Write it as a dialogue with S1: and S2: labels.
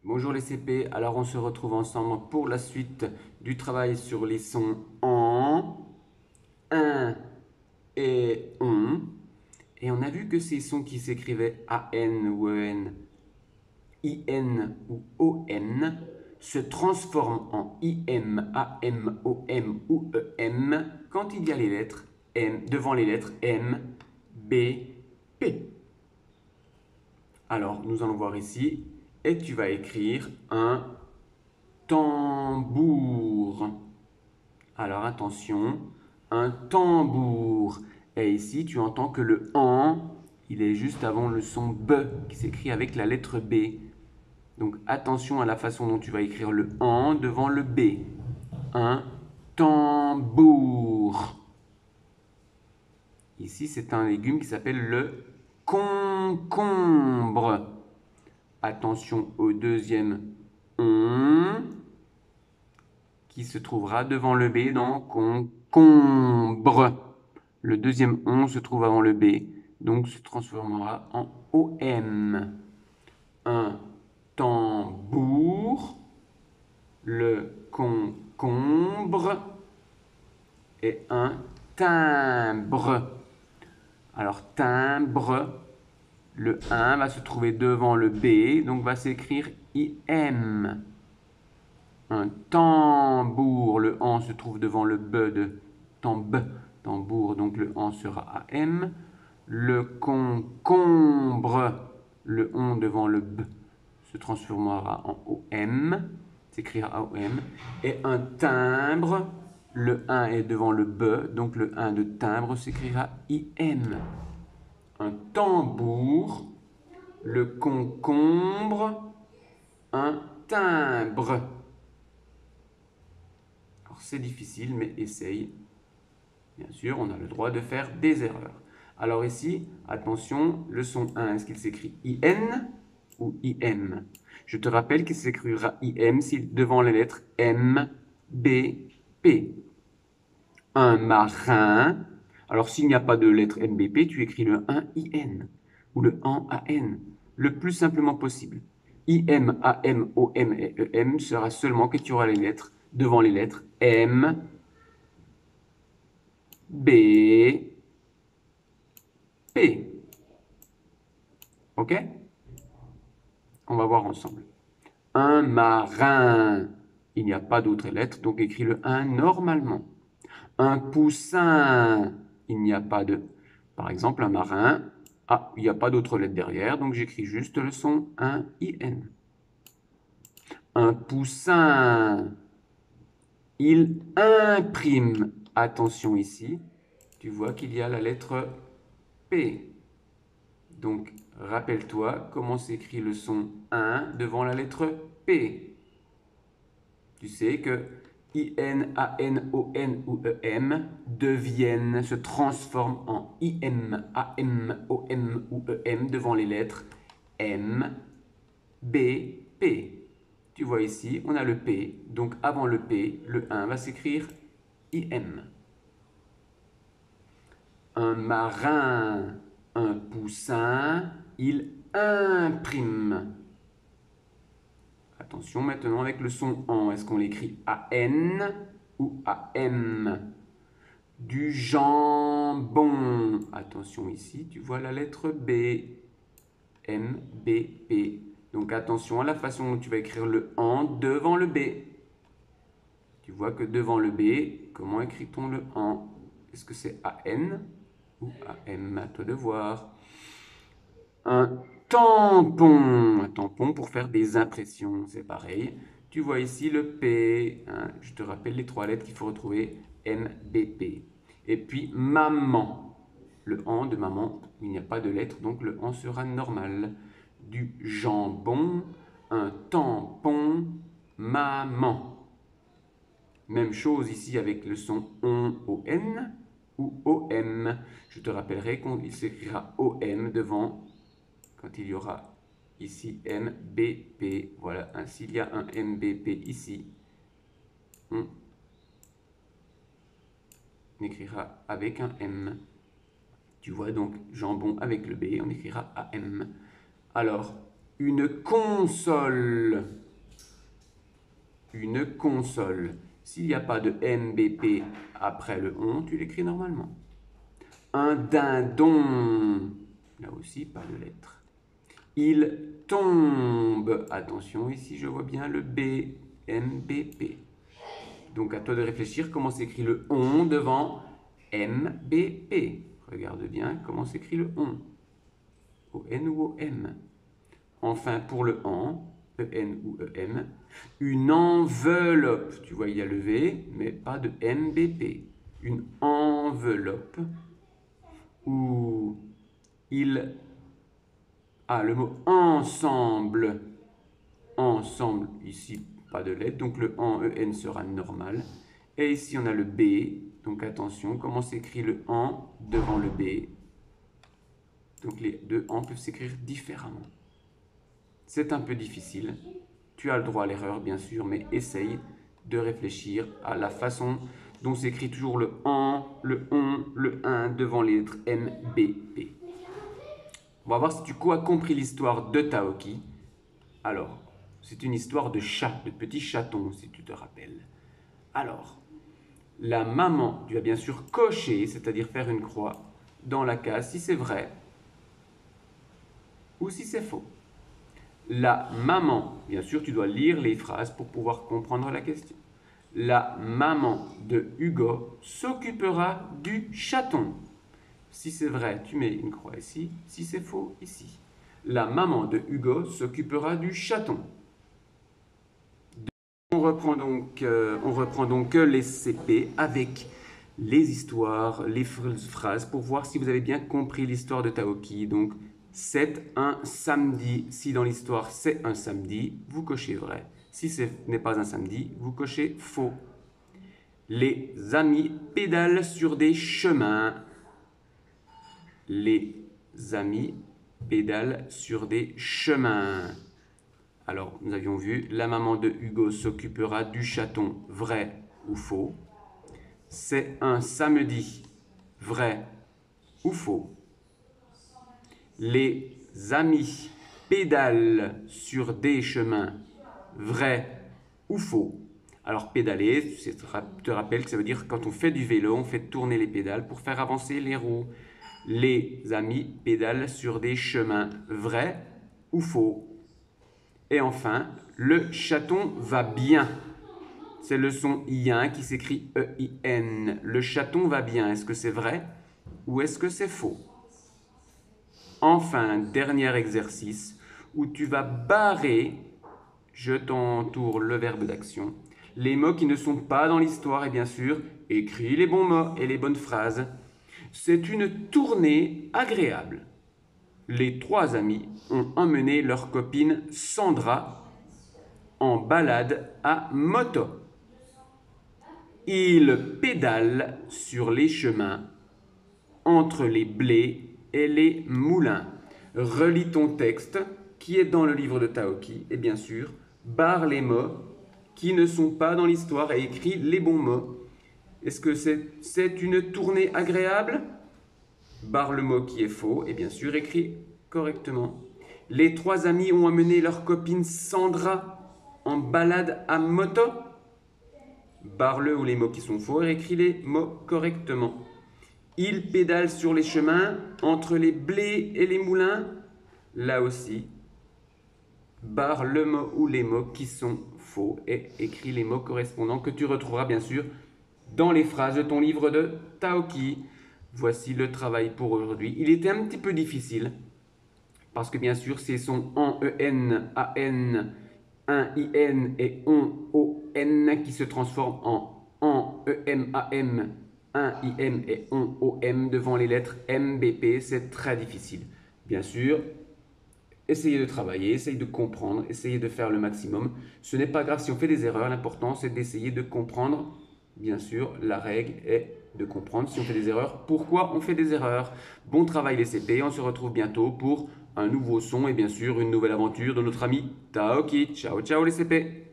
S1: Bonjour les CP, alors on se retrouve ensemble pour la suite du travail sur les sons en, un et on. Et on a vu que ces sons qui s'écrivaient AN ou EN, IN ou ON se transforment en IM, AM, OM ou EM quand il y a les lettres M, devant les lettres M, B, P. Alors nous allons voir ici et tu vas écrire un tambour. Alors attention, un tambour. Et ici, tu entends que le en, il est juste avant le son B qui s'écrit avec la lettre B. Donc attention à la façon dont tu vas écrire le en devant le B. Un tambour. Ici, c'est un légume qui s'appelle le concombre. Attention au deuxième on qui se trouvera devant le B dans concombre. Le deuxième on se trouve avant le B, donc se transformera en OM. Un tambour, le concombre et un timbre. Alors timbre, le 1 va se trouver devant le B, donc va s'écrire IM. Un tambour, le en se trouve devant le b de tambour, donc le en sera am. Le concombre, le on devant le b se transformera en om, s'écrira om. Et un timbre, le 1 est devant le b, donc le 1 de timbre s'écrira im. Un tambour, le concombre, un timbre. Alors c'est difficile, mais essaye. Bien sûr, on a le droit de faire des erreurs. Alors ici, attention, le son 1, est-ce qu'il s'écrit IN ou IM? Je te rappelle qu'il s'écrira IM si devant les lettres M, B, P. Un marin. Alors s'il n'y a pas de lettre M, B, P, tu écris le 1 IN ou le 1 AN, le plus simplement possible. IM, AM, OM et EM sera seulement que tu auras les lettres devant les lettres M, B, P. Ok? On va voir ensemble. Un marin. Il n'y a pas d'autres lettres, donc écris le 1 normalement. Un poussin. Il n'y a pas de... Par exemple, un marin. Ah, il n'y a pas d'autres lettres derrière, donc j'écris juste le son 1 IN. Un poussin. Il imprime. Attention ici, tu vois qu'il y a la lettre P. Donc, rappelle-toi comment s'écrit le son 1 devant la lettre P. Tu sais que IN, AN, ON ou EM deviennent, se transforment en IM, AM, OM ou EM devant les lettres M, B, P. Tu vois ici, on a le P, donc avant le P, le 1 va s'écrire IM. Un marin, un poussin, il imprime. Attention maintenant avec le son en, est-ce qu'on l'écrit AN ou AM? Du jambon. Attention ici, tu vois la lettre B. M, B, P. Donc attention à la façon dont tu vas écrire le en devant le B. Tu vois que devant le B, comment écrit-on le en? Est-ce que c'est AN ou AM? À toi de voir. Un tampon pour faire des impressions, c'est pareil. Tu vois ici le P, hein, je te rappelle les trois lettres qu'il faut retrouver, M, B, P. Et puis maman, le en de maman, il n'y a pas de lettre, donc le en sera normal. Du jambon, un tampon, maman. Même chose ici avec le son on, O-N ou O-M. Je te rappellerai qu'il s'écrira O-M devant quand il y aura ici MBP. Voilà, ainsi il y a un MBP ici. On écrira avec un M. Tu vois donc jambon avec le B, on écrira AM. Alors, Une console. Une console. S'il n'y a pas de MBP après le on, tu l'écris normalement. Un dindon. Là aussi, pas de lettre. Il tombe. Attention, ici, je vois bien le B, MBP. Donc, à toi de réfléchir comment s'écrit le on devant MBP. Regarde bien comment s'écrit le on. O-N ou O-M. Enfin, pour le en, E-N ou E-M, une enveloppe. Tu vois, il y a le V, mais pas de MBP. Une enveloppe où il... Ah, le mot ensemble. Ensemble, ici, pas de lettre. Donc, le en, E-N sera normal. Et ici, on a le B. Donc, attention, comment s'écrit le en devant le B? Donc, les deux en peuvent s'écrire différemment. C'est un peu difficile. Tu as le droit à l'erreur, bien sûr, mais essaye de réfléchir à la façon dont s'écrit toujours le en, le on, le un devant les lettres M, B, P. On va voir si tu as compris l'histoire de Taoki. Alors, c'est une histoire de chat, de petit chaton, si tu te rappelles. Alors, la maman, tu vas bien sûr cocher, c'est-à-dire faire une croix dans la case si c'est vrai ou si c'est faux. La maman, bien sûr, tu dois lire les phrases pour pouvoir comprendre la question. La maman de Hugo s'occupera du chaton. Si c'est vrai, tu mets une croix ici. Si c'est faux, ici. La maman de Hugo s'occupera du chaton. On reprend donc les CP avec les histoires, les phrases pour voir si vous avez bien compris l'histoire de Taoki. Donc, c'est un samedi. Si dans l'histoire c'est un samedi, vous cochez vrai. Si ce n'est pas un samedi, vous cochez faux. Les amis pédalent sur des chemins. Les amis pédalent sur des chemins. Alors, nous avions vu, la maman de Hugo s'occupera du chaton, vrai ou faux. C'est un samedi, vrai ou faux. Les amis pédalent sur des chemins, vrai ou faux. Alors, pédaler, tu te rappelles que ça veut dire quand on fait du vélo, on fait tourner les pédales pour faire avancer les roues. Les amis pédalent sur des chemins, vrai ou faux. Et enfin, le chaton va bien. C'est le son I1 qui s'écrit E-I-N. Le chaton va bien. Est-ce que c'est vrai ou est-ce que c'est faux? Enfin, dernier exercice où tu vas barrer, je t'entoure le verbe d'action, les mots qui ne sont pas dans l'histoire et bien sûr, écris les bons mots et les bonnes phrases. C'est une tournée agréable. Les trois amis ont emmené leur copine Sandra en balade à moto. Ils pédalent sur les chemins entre les blés et les moulins. Relis ton texte qui est dans le livre de Taoki et bien sûr, barre les mots qui ne sont pas dans l'histoire et écris les bons mots. Est-ce que c'est une tournée agréable? Barre le mot qui est faux et bien sûr écris correctement. Les trois amis ont amené leur copine Sandra en balade à moto. Barre le ou les mots qui sont faux et écris les mots correctement. Ils pédalent sur les chemins entre les blés et les moulins. Là aussi, barre le mot ou les mots qui sont faux et écris les mots correspondants que tu retrouveras bien sûr dans les phrases de ton livre de Taoki. Voici le travail pour aujourd'hui. Il était un petit peu difficile parce que bien sûr c'est son en E-N, A-N, un I-N et on O-N qui se transforme en E-M-A-M, un I-M et on O-M devant les lettres M-B-P. C'est très difficile. Bien sûr, essayez de travailler, essayez de comprendre, essayez de faire le maximum. Ce n'est pas grave si on fait des erreurs, l'important c'est d'essayer de comprendre. Bien sûr, la règle est de comprendre si on fait des erreurs, pourquoi on fait des erreurs. Bon travail les CP, on se retrouve bientôt pour un nouveau son et bien sûr une nouvelle aventure de notre ami Taoki. Ciao ciao les CP.